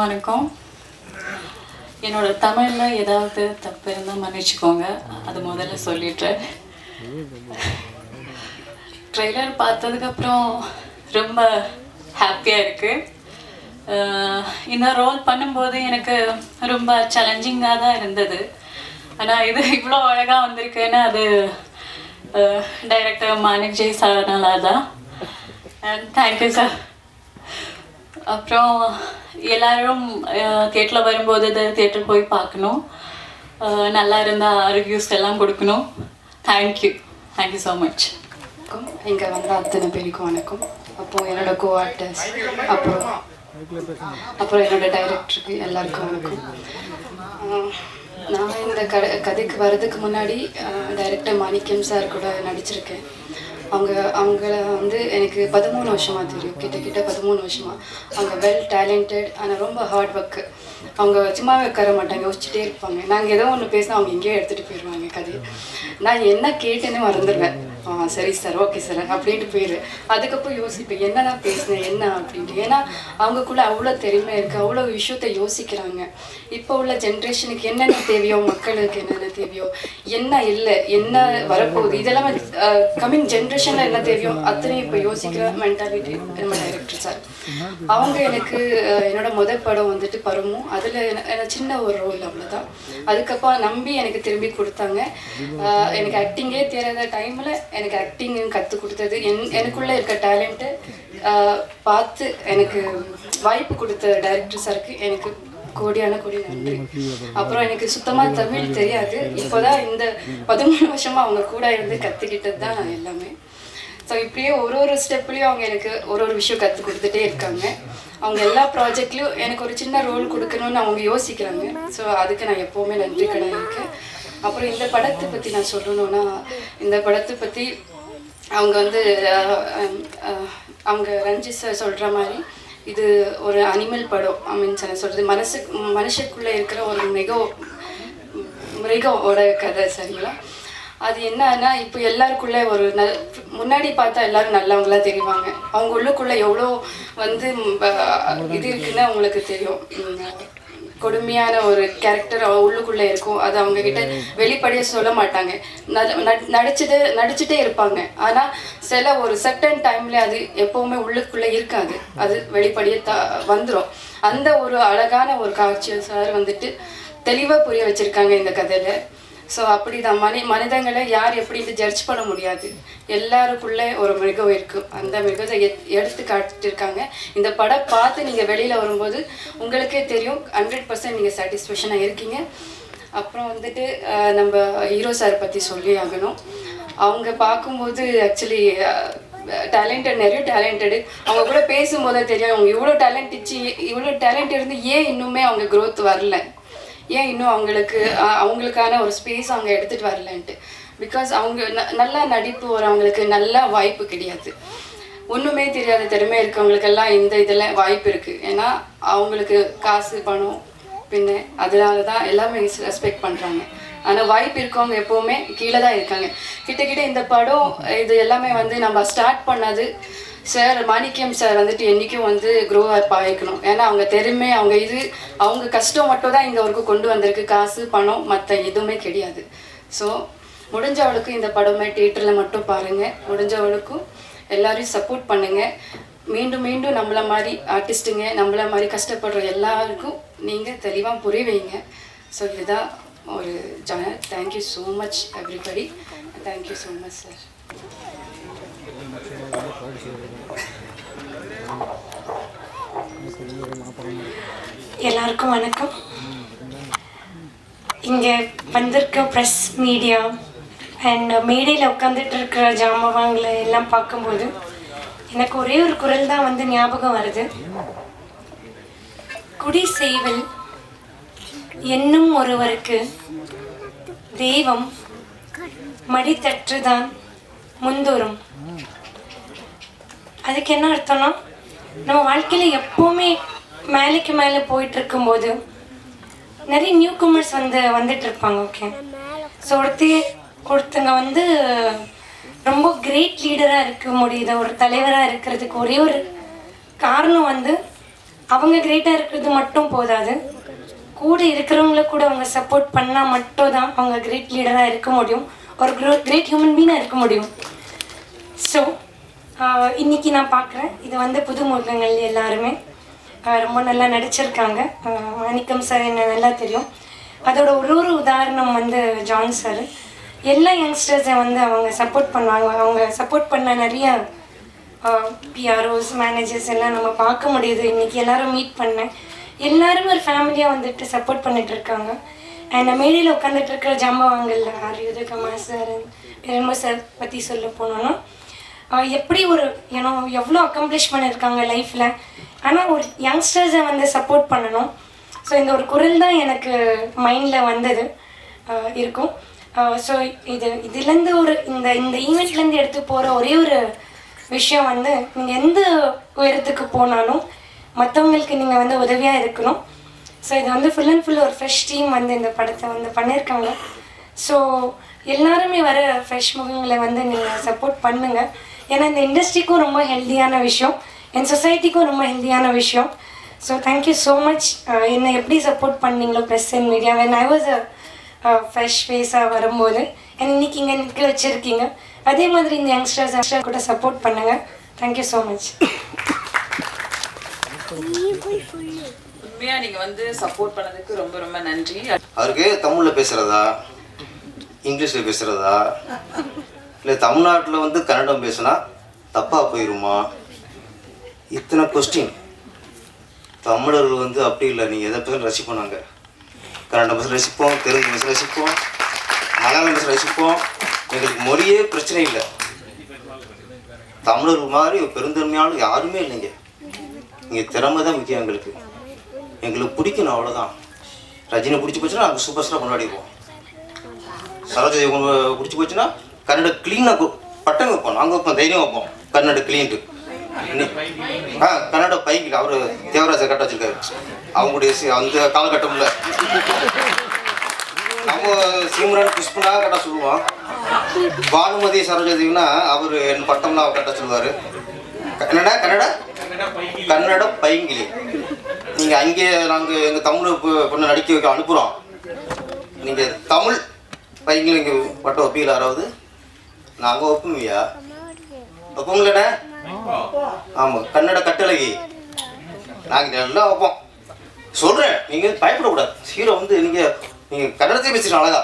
வணக்கம். என்னோட தமிழில் ஏதாவது தப்பு இருந்தால் மன்னிச்சுக்கோங்க, அது முதல்ல சொல்லிடுறேன். ட்ரெய்லர் பார்த்ததுக்கப்புறம் ரொம்ப ஹாப்பியாக இருக்குது. இந்த ரோல் பண்ணும்போது எனக்கு ரொம்ப சேலஞ்சிங்காக தான் இருந்தது. ஆனால் இது இவ்வளோ அழகாக வந்திருக்குன்னு அது டைரக்டர் மாணிக் ஜெய் சார்னால தான். And thank you sir. அப்புறம் எல்லோரும் தியேட்டரில் வரும்போது தியேட்டர் போய் பார்க்கணும். நல்லா இருந்தால் ரிவ்யூஸ் எல்லாம் கொடுக்கணும். Thank you so much. இங்கே வந்த அத்தனை பேருக்கும் வணக்கம். அப்போது என்னோடய கோ ஆர்டிஸ்ட் அப்புறம் என்னோடய டைரக்டருக்கு எல்லாருக்கும் வணக்கம். நான் இந்த கதைக்கு வர்றதுக்கு முன்னாடி டைரக்டர் மாணிக்கம் சார் கூட நடிச்சிருக்கேன். அவங்கள வந்து எனக்கு 13 வருஷமாக தெரியும், கிட்ட 13 வருஷமாக. அவங்க வெல் டேலண்டட், ஆனால் ரொம்ப ஹார்ட் ஒர்க்கு. அவங்க சும்மாவே உட்கார மாட்டாங்க, யோசிச்சுட்டே இருப்பாங்க. நாங்கள் ஏதோ ஒன்று பேசினா அவங்க எங்கேயோ எடுத்துகிட்டு போயிடுவாங்க கதையை. நான் என்ன கேட்டேன்னு மறந்துடுவேன். சரி சார், ஓகே சார் அப்படின்ட்டு போயிடுவேன். அதுக்கப்புறம் யோசிப்பேன் என்ன தான் பேசினேன் என்ன அப்படின்ட்டு. ஏன்னா அவங்கக்குள்ளே அவ்வளோ திறமை இருக்குது, அவ்வளோ விஷயத்த யோசிக்கிறாங்க. இப்போ உள்ள ஜென்ரேஷனுக்கு என்னென்ன தேவையோ, மக்களுக்கு என்னென்ன தேவையோ, என்ன இல்லை, என்ன வரப்போகுது, இதெல்லாம் கம்மிங் ஜென்ரேஷனில் என்ன தேவையோ அத்தனையும் இப்போ யோசிக்கிற மென்டாலிட்டி நம்ம டைரக்டர் சார். அவங்க எனக்கு என்னோட முதல் படம் வந்துட்டு பருமு, அதில் எனக்கு சின்ன ஒரு ரோல் அவ்வளோதான். அதுக்கப்புறம் நம்பி எனக்கு திரும்பி கொடுத்தாங்க. எனக்கு ஆக்டிங்கே தெரியாத டைமில் எனக்கு ஆக்டிங் கற்றுக் கொடுத்தது, எனக்குள்ளே இருக்க டேலண்ட்டு பார்த்து எனக்கு வாய்ப்பு கொடுத்த டைரக்டர் சாருக்கு எனக்கு கோடியான கோடி நன்றி. அப்புறம் எனக்கு சுத்தமாக தமிழ் தெரியாது, இப்போதான் இந்த 13 வருஷமாக அவங்க கூட இருந்து கற்றுக்கிட்டது தான் எல்லாமே. ஸோ இப்படியே ஒரு ஸ்டெப்லேயும் அவங்க எனக்கு ஒரு விஷயம் கற்றுக் கொடுத்துட்டே இருக்காங்க. அவங்க எல்லா ப்ராஜெக்ட்லேயும் எனக்கு ஒரு சின்ன ரோல் கொடுக்கணும்னு அவங்க யோசிக்கிறாங்க. ஸோ அதுக்கு நான் எப்போவுமே நன்றி கடன் இருக்கேன். அப்புறம் இந்த படத்தை பற்றி நான் சொல்லணுன்னா, இந்த படத்தை பற்றி அவங்க வந்து அவங்க ரஞ்சித் சார் சொல்கிற மாதிரி இது ஒரு அனிமல் படம். மீன்ஸ் என்ன சொல்கிறது, மனுஷக்குள்ளே இருக்கிற ஒரு மிருகோட கதை, சரிங்களா? அது என்னன்னா, இப்போ எல்லாருக்குள்ளே ஒரு முன்னாடி பார்த்தா எல்லாரும் நல்லவங்களா தெரிவாங்க. அவங்க உள்ளுக்குள்ளே எவ்வளோ வந்து இது இருக்குன்னு அவங்களுக்கு தெரியும். கொடுமையான ஒரு கேரக்டர் உள்ளுக்குள்ளே இருக்கும். அது அவங்கக்கிட்ட வெளிப்படையாக சொல்ல மாட்டாங்க, நடிச்சுட்டே இருப்பாங்க. ஆனால் சில ஒரு சர்டன் டைமில் அது எப்போவுமே உள்ளுக்குள்ளே இருக்காது, அது வெளிப்படையாக வந்துடும். அந்த ஒரு அழகான ஒரு காட்சியை சார் வந்துட்டு தெளிவாக புரிய வச்சுருக்காங்க இந்த கதையில். ஸோ அப்படி தான் மனிதங்களை யார் எப்படி ஜட்ஜ் பண்ண முடியாது. எல்லாருக்குள்ளே ஒரு மிருகம் இருக்குது, அந்த மிருகத்தை எடுத்து காட்டியிருக்காங்க. இந்த படம் பார்த்து நீங்கள் வெளியில் வரும்போது உங்களுக்கே தெரியும் 100% நீங்கள் சாட்டிஸ்ஃபேக்ஷனாக இருக்கீங்க. அப்புறம் வந்துட்டு நம்ம ஹீரோ சார் பற்றி சொல்லி ஆகணும். அவங்க பார்க்கும்போது ஆக்சுவலி டேலண்டட், நிறைய டேலண்டடு. அவங்க கூட பேசும்போதே தெரியும் அவங்க இவ்வளோ டேலண்ட் இருந்து ஏன் இன்னுமே அவங்க க்ரோத் வரல, ஏன் இன்னும் அவங்களுக்கான ஒரு ஸ்பேஸ் அவங்க எடுத்துகிட்டு வரலன்ட்டு. பிகாஸ் அவங்க நல்லா நடிப்பு வரவங்களுக்கு நல்ல வாய்ப்பு கிடையாது. ஒன்றுமே தெரியாத திறமை இருக்கவங்களுக்கெல்லாம் இதெல்லாம் வாய்ப்பு இருக்குது. ஏன்னா அவங்களுக்கு காசு பணம் பின்ன அதனால தான் எல்லாமே ரெஸ்பெக்ட் பண்ணுறாங்க. ஆனால் வாய்ப்பு இருக்கவங்க எப்போவுமே கீழே தான் இருக்காங்க. கிட்ட இந்த படம் இது எல்லாமே வந்து நம்ம ஸ்டார்ட் பண்ணது சார் மாணிக்கம் சார் வந்துட்டு என்றைக்கும் வந்து க்ரோ அப் ஆகிக்கணும். ஏன்னா அவங்க திறமை, அவங்க கஷ்டம் மட்டும் தான் இங்கே வரைக்கும் கொண்டு வந்திருக்கு. காசு பணம் மற்ற எதுவுமே கிடையாது. ஸோ முடிஞ்சவளுக்கும் இந்த படமே தியேட்டரில் மட்டும் பாருங்கள். முடிஞ்சவளுக்கும் எல்லோரையும் சப்போர்ட் பண்ணுங்கள். மீண்டும் நம்மளை மாதிரி ஆர்டிஸ்ட்டுங்க, நம்மளை மாதிரி கஷ்டப்படுற எல்லாருக்கும் நீங்கள் தெளிவாக புரிய வைங்க. ஸோ இதுதான் ஒரு channel. Thank you so much everybody. Thank you so much sir. எல்லாருக்கும் வணக்கம். இங்கே வந்திருக்க ப்ரெஸ் மீடியா அண்ட் மேடையில் உட்காந்துட்டு இருக்கிற ஜாமவாங்களை எல்லாம் பார்க்கும்போது எனக்கு ஒரே ஒரு குரல் தான் வந்து ஞாபகம் வருது. குடி செய்வல் என்னும் ஒருவருக்கு தெய்வம் மடித்தற்றுதான் முந்தோறும். அதுக்கு என்ன அர்த்தம்னா, நம்ம வாழ்க்கையில் எப்போவுமே மேலேக்கு மேலே போயிட்டு இருக்கும்போது நிறைய நியூ கமர்ஸ் வந்துட்டு இருப்பாங்க. ஓகே, ஸோ ஒருத்தங்க வந்து ரொம்ப கிரேட் லீடராக இருக்க முடியுது, ஒரு தலைவராக இருக்கிறதுக்கு ஒரே ஒரு காரணம் வந்து அவங்க கிரேட்டாக இருக்கிறது மட்டும் போதாது, கூட இருக்கிறவங்கள கூட அவங்க சப்போர்ட் பண்ணால் மட்டும் தான் அவங்க கிரேட் லீடராக இருக்க முடியும், ஒரு கிரேட் ஹியூமன் பீனாக இருக்க முடியும். ஸோ இன்றைக்கி நான் பார்க்குறேன், இது வந்து புதுமுகங்கள் எல்லாருமே ரொம்ப நல்லா நடிச்சிருக்காங்க. மாணிக்கம் சார் என்ன நல்லா தெரியும். அதோட ஒரு உதாரணம் வந்து ஜான் சார். எல்லா யங்ஸ்டர்ஸை வந்து அவங்க சப்போர்ட் பண்ணுவாங்க. அவங்க சப்போர்ட் பண்ண நிறைய பிஆர்ஓஸ் மேனேஜர்ஸ் எல்லாம் நம்ம பார்க்க முடியுது. இன்றைக்கி எல்லோரும் மீட் பண்ணேன். எல்லோரும் ஒரு ஃபேமிலியாக வந்துட்டு சப்போர்ட் பண்ணிட்டு இருக்காங்க. அண்ட் மேடையில் உட்காந்துட்டு இருக்கிற ஜாம்பவாங்கல்ல ஆரியுத கமால் சார் ரெம்ப சார் பற்றி சொல்ல போனோன்னா எப்படி ஒரு எவ்வளோ அக்கம்ப்ளிஷ் பண்ணியிருக்காங்க லைஃப்பில். ஆனால் ஒரு யங்ஸ்டர்ஸை வந்து சப்போர்ட் பண்ணணும். ஸோ இந்த ஒரு குரல் தான் எனக்கு மைண்டில் வந்தது இருக்கும். ஸோ இதுலேருந்து இந்த ஈவெண்ட்லேருந்து எடுத்து போகிற ஒரே ஒரு விஷயம் வந்து, நீங்கள் எந்த உயரத்துக்கு போனாலும் மற்றவங்களுக்கு நீங்கள் வந்து உதவியாக இருக்கணும். ஸோ இது வந்து ஃபுல் அண்ட் ஃபுல் ஒரு ஃப்ரெஷ் டீம் வந்து இந்த படத்தை வந்து பண்ணியிருக்காங்க. ஸோ எல்லாருமே வர ஃப்ரெஷ் முகங்களை வந்து நீங்கள் சப்போர்ட் பண்ணுங்கள். ஏன்னா இந்த இண்டஸ்ட்ரிக்கும் ரொம்ப ஹெல்த்தியான விஷயம், என் சொசைட்டிக்கும் ரொம்ப ஹெல்த்தியான விஷயம். So thank you so much. என்னை எப்படி சப்போர்ட் பண்ணீங்களோ press and media, when I was fresh ஃபேஸாக வரும்போது இன்னைக்கு இங்கே நிற்க வச்சுருக்கீங்க, அதே மாதிரி இந்த யங்ஸ்டர்ஸ் கூட சப்போர்ட் பண்ணுங்கள். Thank you so much. உண்மையாக நீங்கள் வந்து சப்போர்ட் பண்ணதுக்கு ரொம்ப ரொம்ப நன்றி. அவருக்கு தமிழில் பேசுகிறதா, இங்கிலீஷில் பேசுகிறதா, இல்லை தமிழ்நாட்டில் வந்து கன்னடம் பேசுனா தப்பாக போயிடுமா, இத்தனை கொஸ்டின். தமிழர்கள் வந்து அப்படி இல்லை, நீங்கள் எதை பேச ரசிப்போம். நாங்கள் கன்னடம் பேச ரசிப்போம், தெலுங்கு பேச ரசிப்போம், மலையாளம் பேச ரசிப்போம். எங்களுக்கு மொழியே பிரச்சனை இல்லை. தமிழர்கள் மாதிரி பெருந்தன்மையாலும் யாருமே இல்லைங்க. இங்கே திறமை தான் முக்கியம். எங்களுக்கு பிடிக்கணும், அவ்வளோதான். ரஜினி பிடிச்சி போச்சுன்னா நாங்கள் சூப்பர் ஸ்டார் கொண்டாடிடுவோம். சரோஜா பிடிச்சி போச்சுன்னா கன்னட க்ளீனாக பட்டம் வைப்போம், நாங்கள் வைப்போம், தைரியம் வைப்போம். கன்னட க்ளீன்ட்டு கன்னட பைக்கில் அவர் தேவராஜை கட்ட வச்சிருக்காரு. அவங்களுடைய அந்த காலகட்டமில் நம்ம சிம்ரன் புஷ்பனா கட்ட சொல்லுவோம். பானுமதி சரோஜாதேவினா அவர் என் பட்டம்லாம் அவர் கட்ட சொல்லுவார். கன்னட பைங்கிலி. நீங்கள் அங்கே நாங்கள் எங்கள் தமிழ் பொண்ணை நடிக்க வைக்க அனுப்புகிறோம். நீங்கள் தமிழ் பைங்கிலி இங்கே பட்டம் வைப்பீங்களா? யாராவது நாங்கள் வைப்போம்யா, வைப்போங்களேண்ணே. ஆமாம், கன்னட கட்டளகி நாங்கள் எல்லாம் வைப்போம். சொல்கிறேன், நீங்கள் பயப்படக்கூடாது. ஹீரோ வந்து நீங்கள் கன்னடத்தையும் பேசுகிறீங்க அழகா.